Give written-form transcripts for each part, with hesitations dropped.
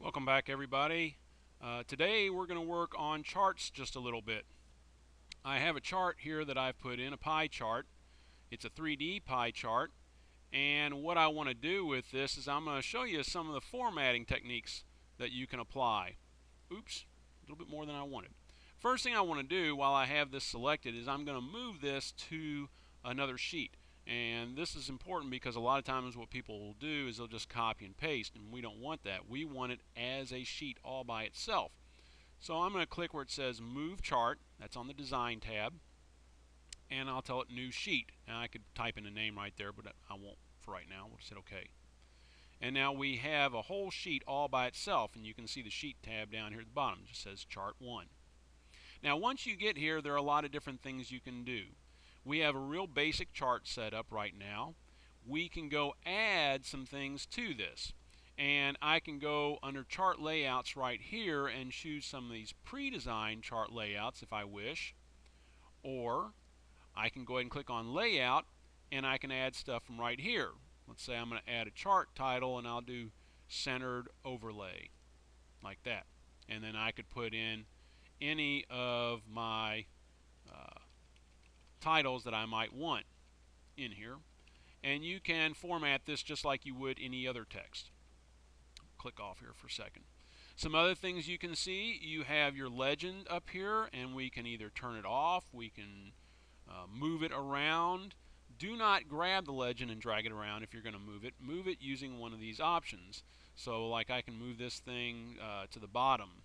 Welcome back, everybody. Today we're going to work on charts just a little bit. I have a chart here that I've put in, a pie chart. It's a 3D pie chart, and what I want to do with this is I'm going to show you some of the formatting techniques that you can apply. Oops, a little bit more than I wanted. First thing I want to do while I have this selected is I'm going to move this to another sheet. And this is important because a lot of times what people will do is they'll just copy and paste, and we don't want that. We want it as a sheet all by itself. So I'm going to click where it says Move Chart. That's on the Design tab. And I'll tell it New Sheet. Now I could type in a name right there, but I won't for right now. We'll just hit OK. And now we have a whole sheet all by itself, and you can see the Sheet tab down here at the bottom. It just says Chart 1. Now once you get here, there are a lot of different things you can do. We have a real basic chart set up right now. We can go add some things to this. And I can go under chart layouts right here and choose some of these pre-designed chart layouts if I wish. Or I can go ahead and click on layout and I can add stuff from right here. Let's say I'm going to add a chart title and I'll do centered overlay like that. And then I could put in any of my titles that I might want in here, and you can format this just like you would any other text. Click off here for a second. Some other things you can see, you have your legend up here, and we can either turn it off, we can move it around. Do not grab the legend and drag it around if you're going to move it. Move it using one of these options. So like I can move this thing to the bottom,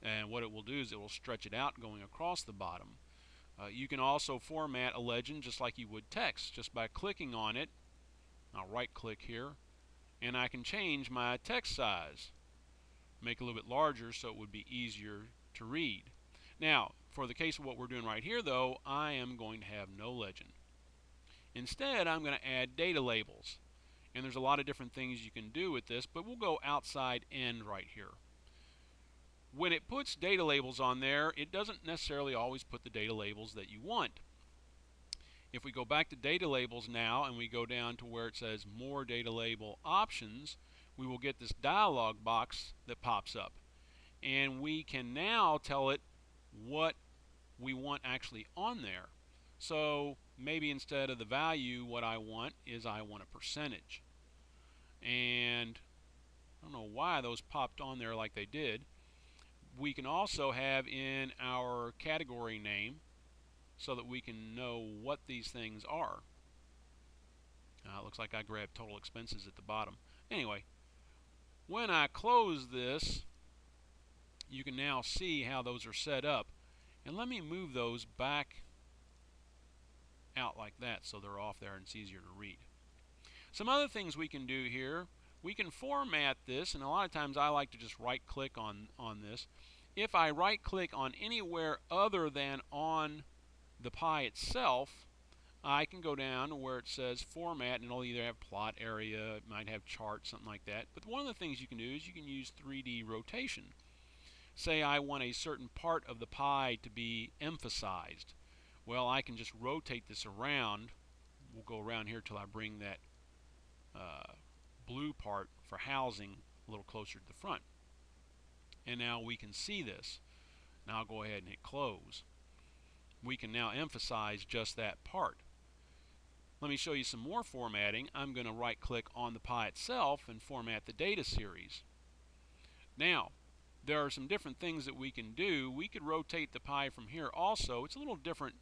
and what it will do is it will stretch it out going across the bottom. You can also format a legend just like you would text, just by clicking on it. I'll right click here and I can change my text size, make it a little bit larger so it would be easier to read. Now for the case of what we're doing right here though, I am going to have no legend. Instead I'm going to add data labels, and there's a lot of different things you can do with this, but we'll go outside end right here. When it puts data labels on there, it doesn't necessarily always put the data labels that you want. If we go back to data labels now and we go down to where it says more data label options, we will get this dialog box that pops up. And we can now tell it what we want actually on there. So maybe instead of the value, what I want is I want a percentage. And I don't know why those popped on there like they did. We can also have in our category name so that we can know what these things are. It looks like I grabbed total expenses at the bottom. Anyway, when I close this, you can now see how those are set up. And let me move those back out like that so they're off there and it's easier to read. Some other things we can do here, we can format this, and a lot of times I like to just right click on this. If I right click on anywhere other than on the pie itself, I can go down to where it says format, and it'll either have plot area, it might have chart, something like that. But one of the things you can do is you can use 3D rotation. Say I want a certain part of the pie to be emphasized. Well, I can just rotate this around. We'll go around here till I bring that blue part for housing a little closer to the front. And now we can see this. Now I'll go ahead and hit close. We can now emphasize just that part. Let me show you some more formatting. I'm going to right click on the pie itself and format the data series. Now there are some different things that we can do. We could rotate the pie from here also. It's a little different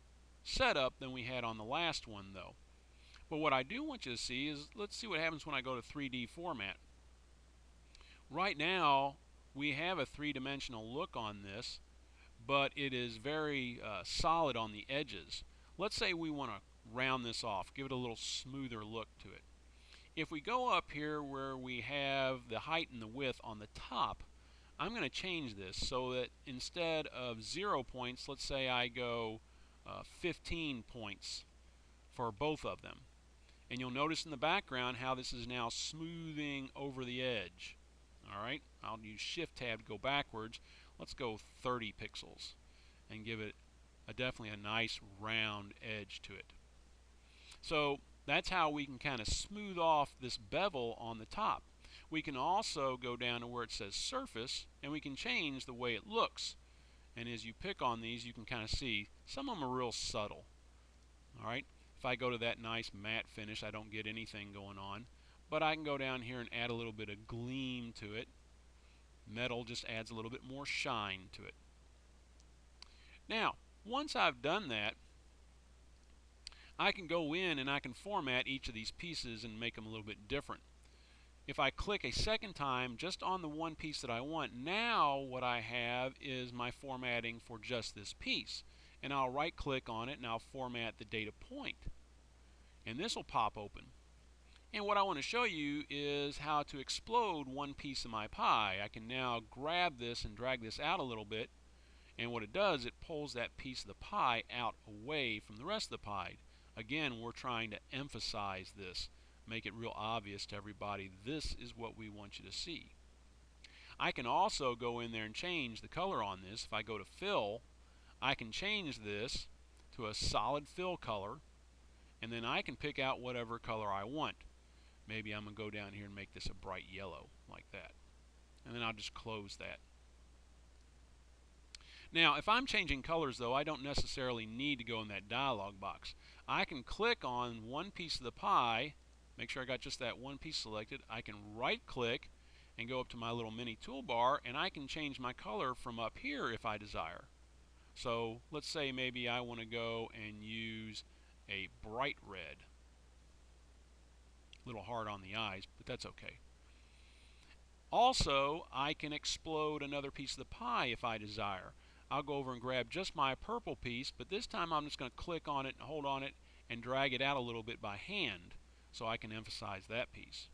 setup than we had on the last one though. But what I do want you to see is, let's see what happens when I go to 3D format. Right now we have a three-dimensional look on this, but it is very solid on the edges. Let's say we want to round this off, give it a little smoother look to it. If we go up here where we have the height and the width on the top, I'm going to change this so that instead of 0 points, let's say I go 15 points for both of them. And you'll notice in the background how this is now smoothing over the edge. Alright, I'll use Shift Tab to go backwards. Let's go 30 pixels and give it definitely a nice round edge to it. So that's how we can kind of smooth off this bevel on the top. We can also go down to where it says surface, and we can change the way it looks. And as you pick on these, you can kind of see some of them are real subtle. Alright, if I go to that nice matte finish, I don't get anything going on. But I can go down here and add a little bit of gleam to it. Metal just adds a little bit more shine to it. Now, once I've done that, I can go in and I can format each of these pieces and make them a little bit different. If I click a second time just on the one piece that I want, now what I have is my formatting for just this piece. And I'll right click on it and I'll format the data point. And this will pop open. And what I want to show you is how to explode one piece of my pie. I can now grab this and drag this out a little bit. And what it does, it pulls that piece of the pie out away from the rest of the pie. Again, we're trying to emphasize this, make it real obvious to everybody. This is what we want you to see. I can also go in there and change the color on this. If I go to fill, I can change this to a solid fill color, and then I can pick out whatever color I want. Maybe I'm going to go down here and make this a bright yellow like that. And then I'll just close that. Now, if I'm changing colors, though, I don't necessarily need to go in that dialog box. I can click on one piece of the pie, make sure I got just that one piece selected. I can right-click and go up to my little mini toolbar, and I can change my color from up here if I desire. So let's say maybe I want to go and use a bright red. A little hard on the eyes, but that's okay. Also, I can explode another piece of the pie if I desire. I'll go over and grab just my purple piece, but this time I'm just going to click on it and hold on it and drag it out a little bit by hand so I can emphasize that piece.